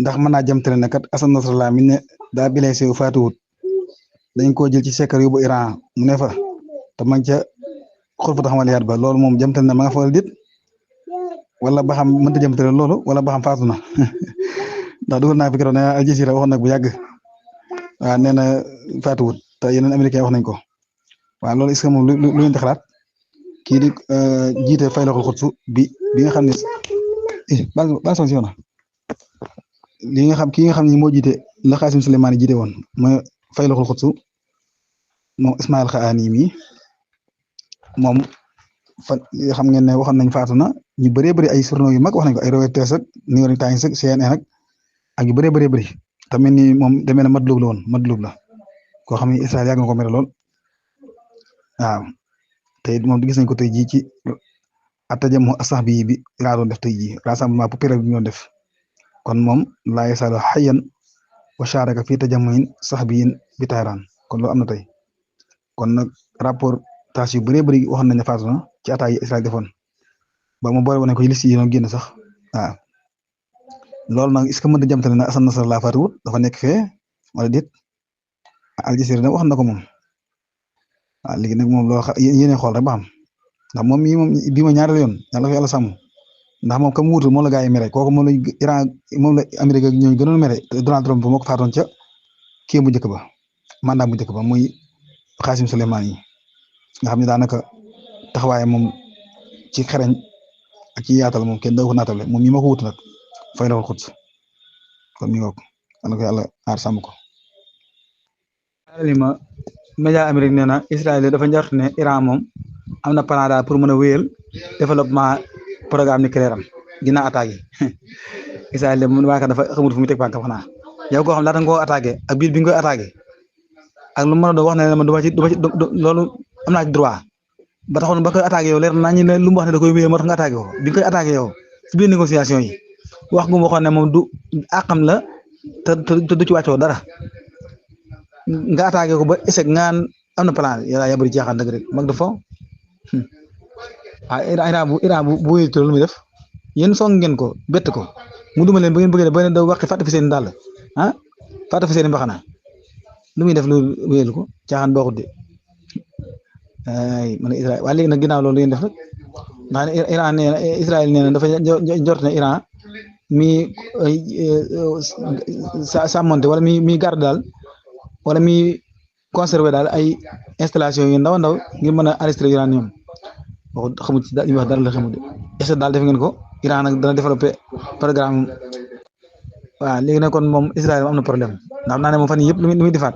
ndax mën naa jëm tere ne kat Hassan Nasrallah mi ne daa blessé wu faatuwut dañ koo jël ci sekkar yóbbu Iran mu ne fa te man ca xol fa taxamal yaat ba loolu moom jëm tere na ma nga fa wala dit wala ba xam mënta jëm tere loolu wala ba xam faatu na ndax dugal naa fi keroog ne Al Jazeera waxoon nag bu yàgg waaw nee na faatuwut te yeneen américain wax nañ ko waaw loolu est-ce que moom lu ngeen di xalaat kii di jiite Faylaxul Xudsu bi nga xam ne baal son si yoona li nga xam kii nga xam ne moo jiite la Xaasim Suleymaani jiite woon mooy Faylaxul Xudsu moom Ismaïl Xaani mi moom fan xam ngeen ne waxoon nañ faatu na ñu bëree bëri ay journaux yu mag wax nañ ko ay Reuters ak New York Times ak CNN ak yu bëree bëri tamit ni moom demee na madlub la woon madlub la koo xam ne Israël yàgg na ko mere lool waaw te moom gis nañ ko tey jii ci attajamu asahbi bi laa doon def tey jii rassemblement populaire bi ñu doon def kon moom laa yasaalu hayyan wa sharaka fi tajamuin sahbiyin bi Tahran kon loolu am na tey kon nag rapport tâche yu bëree bëri waxoon nañ ne faatu na ci attaques yi Israël defoon ba mu boole woon nañ ko ci liste yi doon génn sax waaw loolu nag est-ce que mën na jàmtale na Hassan Nasrallah faatuwut dafa nekk fee wala déet Al Jazeera nag wax na ko moom waaw léegi nag moom loo xam yéene xool rek ba xam ndax moom mii moom bii ma ñaareel yoon yàlla fa yàlla sàmm ndax moom comme wuutul moom la gaa yi mere kooku moom la Iran moom la Amérique ak ñooñu gënoon mere te Donald Trump moo ko faatoon ca kii bu njëkk ba mandat bu njëkk ba muy Xaasim Suleymaan yi nga xam ne daanaka taxawaayam moom ci xereñ ak ci yaatal moom kenn doo ko naatale moom mii ma ko wutu nag Faylaxul Quds kon mi ngoog yàlla ko yàlla aar sàmm ko. ma média Amérique nee na Israël dafa njort ne Iran moom am na plan daal pour mën a wéyal développement programme nucléaire am ginnaaw attaque yi Israël moom waa dafa xamul fu muy teg bànqam xanaa yow koo xam laata nga koo attaqué ak biir bi nga koy attaqué ak lu mu mën a doon wax ne man du ma ci loolu am naa ci droit ba taxoon ba koy attaqué yow leer naa ñu ne lu mu wax ne da koy wéyal moo tax nga attaqué ko bi nga koy attaqué yow ci biir négociation yi wax gu mu waxoon ne moom du àqam la te du ci wàccoo dara. nga attaqué ko ba échec ngaan am na plan yàlla yaa bëri jaaxaan dëgg rek mag dafa Iran bu wéyatoo lu muy def yéen song ngeen ko bett ko mu duma leen ba ngeen bëggee ba ngeen da waxi fàtte fi seen dàll ah fàtte fi seen mbaxana lu muy def lu wéyal ko caaxaan baaxut de ay man Israël waaye léegi nag ginnaaw loolu ngeen def rek ndax Iran nee na Israël nee na dafa njort ne Iran mi sàmmonte wala mi garde daal wala mi conservé daal ay installation yu ndaw ngir mën a arrêté uranium wax xamul ci daal ñu wax dara la xamul de est-ce que daal def ngeen ko Iran nag dana développé programme waaw léegi nag kon moom Israël am na problème ndax naa ne moom fan yii yëpp lu muy defaat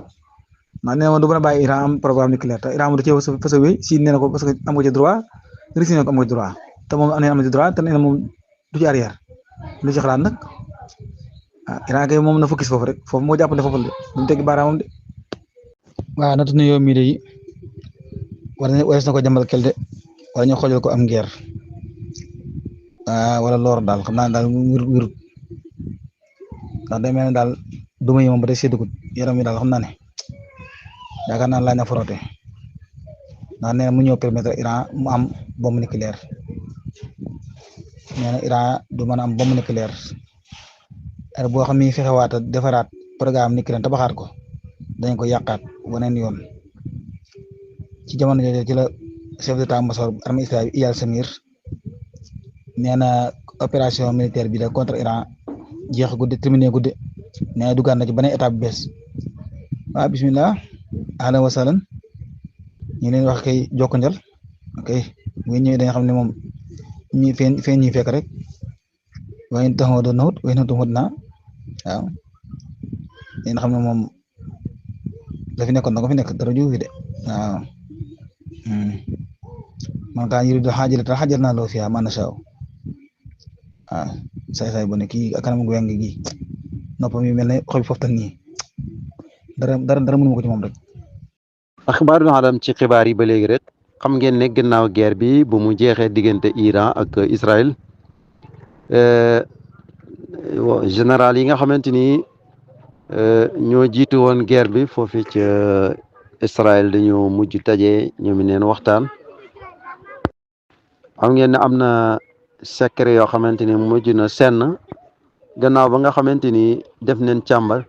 ndax nee na moom du mën a bàyyi Iran am programme nucléaire te Iran moom da cee fas a wéy si nee na ko parce que am nga ci droit Russie nee na ko am nga ci droit te moom nee na am na ci droit te nee na moom du ci arrière lu ci xalaat nag ah Iran kay moom na focus foofu rek foofu moo jàppale foofu de duñ teggi baaraamam de. waaw natu na yow mii de warees na ko jàmbal kel de wala ñu xoojal ko am ngeer wala loor daal xam naa daal wirut ndax day mel ne daal duma yi moom ba tey séddugut yaram yi daal xam naa ne yaakaar naa laaj na forote ndax nee na mu ñëw permettre Iran mu am bombe nucléaire nee na Iran du mën a am bombe nucléaire boo xam ni fexewaat a defaraat programme nucléaire tabaxaat ko dañ ko yàqaat waneen yoon ci jamono jooju ci la chef d'état-major armée Israël Eyal Zamir nee na opération militaire bi la contre Iran jeex guddi terminé guddi nee na duggaat na ci beneen étape bu bees waaw bismillah ahlan wa sahlan ñu leen wax kay jokkonjal ok bu ngeen ñëwee dañu xam ne moom ñi feen ñi fekk rek waaye taxaw doon nawut waaye nawut naa waaw yéen xam ne moom la fi nekkoon da nga fi nekk dara jiwu fi de waaw man kaan yuridu xaajalatan xaajalnaa lahu fiihaa maa nashaa'u ah saay bu ne kii kanam gu weng gi noppam yi mel ne xobi foftan nii dara mënu ma ko ci moom rek. axbaarul alam ci xibaar yi ba léegi rek xam ngeen ne gannaaw guerre bi bu mu jeexee diggante Iran ak Israël général yi nga xamante ni ñoo jiitu woon guerre bi foofu ca Israël dañoo mujj taje ñoom neen waxtaan. xam ngeen ne am na secret yoo xamante ni mujj na senn gannaaw ba nga xamante ni def neen càmbar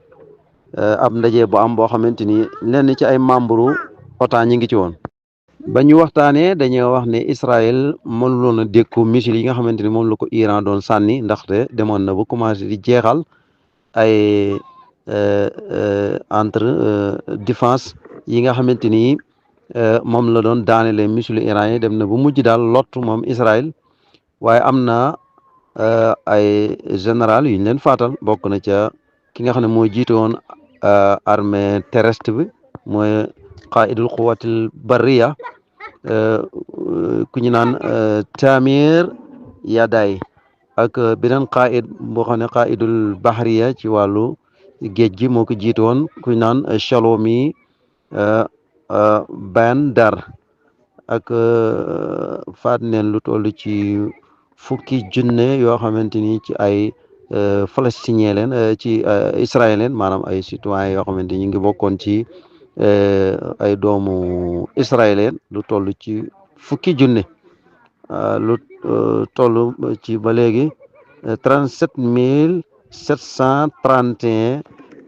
ab ndaje bu am boo xamante ni lenn ci ay membre OTAN ñi ngi ci woon. ba ñu waxtaanee dañoo wax ne Israël mënuloon a dékku missile yi nga xamante ni moom la ko Iran doon sànni ndaxte demoon na ba commencé di jeexal ay entre défense yi nga xamante ni moom la doon daanele missile Iran yi dem na bu mujj daal lott moom Israël waaye am na ay général yu ñu leen faatal bokk na ca ki nga xam ne moo jiite woon armée terrestre bi mooy qaidul quwatil barriya ku ñu naan Tamir Yaday ak beneen qaid boo xam ne qaidul bahriya ci wàllu géej gi moo ko jiite woon ku ñu naan Shalomi Bandar ak faat neen lu toll ci fukki junne yoo xamante ni ci ay palestinien leen ci israélien maanaam ay citoyens yoo xamante ni ñu ngi bokkoon ci ay doomu israélien lu toll ci fukki junne lu toll ci ba léegi 37 731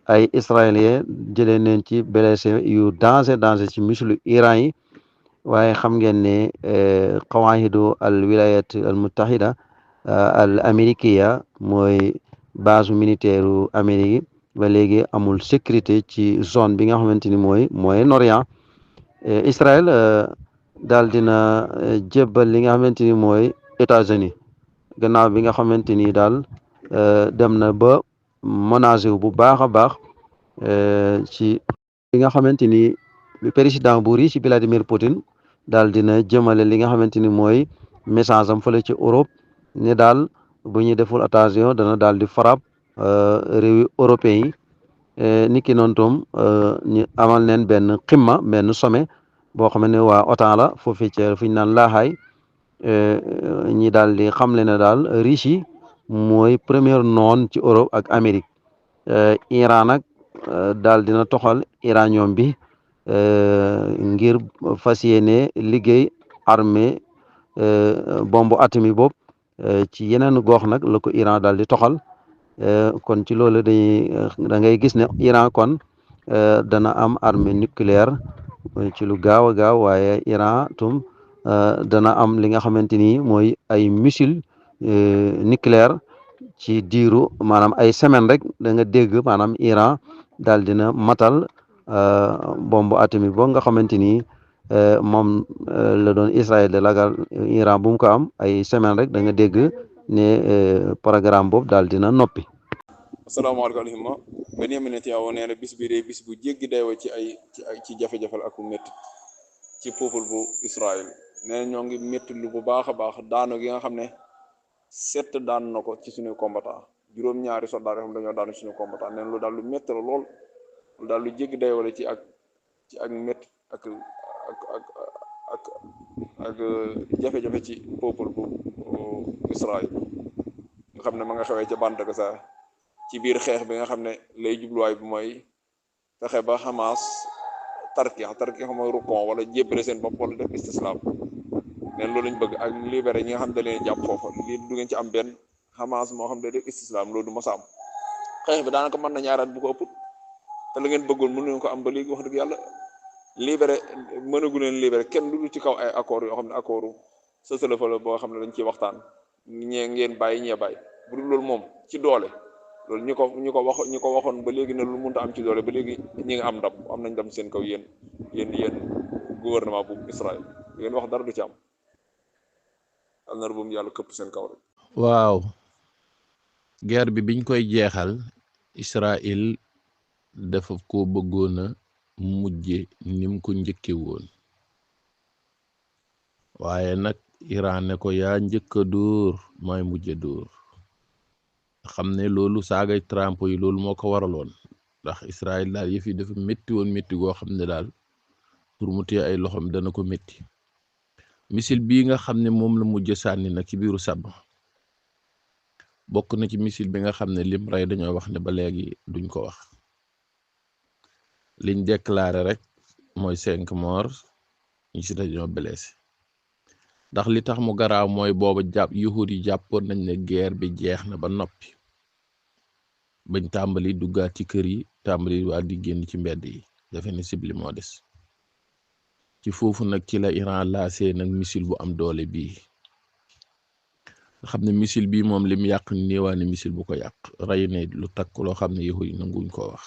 ay israélien jëlee neen ci blessé yu danger ci missile Iran yi waaye xam ngeen ne qawaahidu al wilayat al muttahida al amérikiya mooy base militaire u Amérique ba léegi amul sécurité ci zone bi nga xamante ni mooy Moyen-Orient. Israël daal dina jébbal li nga xamante ni mooy États-Unis gannaaw bi nga xamante ni daal dem na ba menacé wu bu baax a baax ci li nga xamante ni président bu Russie Vladimir Poutine daal dina jëmale li nga xamante ni mooy message am fële ci Europe ne daal bu ñuy deful attention dana daal di frappe réewi européens yi niki noonu tam ñu amal neen benn ximma benn sommet boo xam ne waa OTAN la foofu ci fi ñu naan laaxaay ñi daal di xamle ne daal Russie mooy première noon ci Europe ak Amérique Iran nag daal dina toxal uranium bi ngir fas yéene liggéey armée bombe atomique boobu ci yeneen gox nag la ko Iran daal di toxal kon ci loolu da ngay gis ne Iran kon dana am armée nucléaire ci lu gaaw a gaaw waaye Iran tum dana am li nga xamante ni mooy ay missile nucléaire ci diiru maanaam ay semaine rek da nga dégg maanaam Iran daal dina matal bombe atomique boo nga xamante ni moom la doon Israël de lagal Iran bu mu ko am ay semaine rek da nga dégg ne programme boobu daal dina noppi. asalaamaaleykum alhima Benyamin Netanyahu nee na bis bi de bis bu jéggi dayoo ci jafe-jafe ak métti ci peuple bu Israël nee na ñoo ngi métti lu bu baax a baax daanu gi nga xam ne sett daan na ko ci suñu combattant juróom-ñaari soldat yoo xam dañoo daanu suñu combattant nee na lu daal lu métti la lool lu daal lu jéggi dayoo la ci ak métti ak jafe-jafe ci peuple bu Israël nga xam ne ma nga xewee ca bande Gaza ci biir xeex bi nga xam ne lay jubluwaay bi mooy fexe ba Hamas tarki xam mooy rukon wala jébbale seen bopp wala def istislam neen loolu lañ bëgg ak libéré ñi nga xam ne da leen jàpp foofa lii du ngeen ci am benn Hamas moo xam ne def istislam loolu du mos a am xeex bi daanaka mën na ñaaraat bu ko ëpp te la ngeen bëggoon mënu leen ko am ba léegi wax dëgg yàlla libéré mënagu leen libéré kenn lu dul ci kaw ay accords yoo xam ne accordu cessez-le-feu la boo xam ne dañ ciy waxtaan ñee ngeen bàyyi ñee bàyyi bu dul loolu moom ci doole loolu ñu ko waxoon ba léegi ne lu mënta am ci doole ba léegi ñi nga am ndam am nañ ndam seen kaw yéen gouvernement bu Israël ngeen wax dara du ci am am na bu mu yàlla këpp seen kaw rek. waaw guerre bi biñ koy jeexal Israël dafa ko bëggoon a mujje ni mu ko njëkke woon waaye nag Iran ne ko yaa njëkk a dóor mooy mujj a dóor xam ne loolu saagay Trump yi loolu moo ko waraloon ndax Israël daal yëf yi dafa métti woon métti goo xam ne daal pour mu téye ay loxoom dana ko métti missile bii nga xam ne moom la mujj sànni nag ci biiru sab bokk na ci missile bi nga xam ne lim rey dañoo wax ne ba léegi duñ ko wax liñ déclaré rek mooy 5 morts ñi ci dañoo blessé ndax li tax mu garaaw mooy booba yuhud yi jàppoon nañ ne guerre bi jeex na ba noppi bañ tàmbali duggaat ci kër yi tàmbali waa di génn ci mbedd yi dafa ne cible moo des ci foofu nag ci la Iran laasee nag missile bu am doole bii nga xam ne missile bii moom lim yàq néewaane missile bu ko yàq rey ne lu takk loo xam ne yuhud yi nanguñ koo wax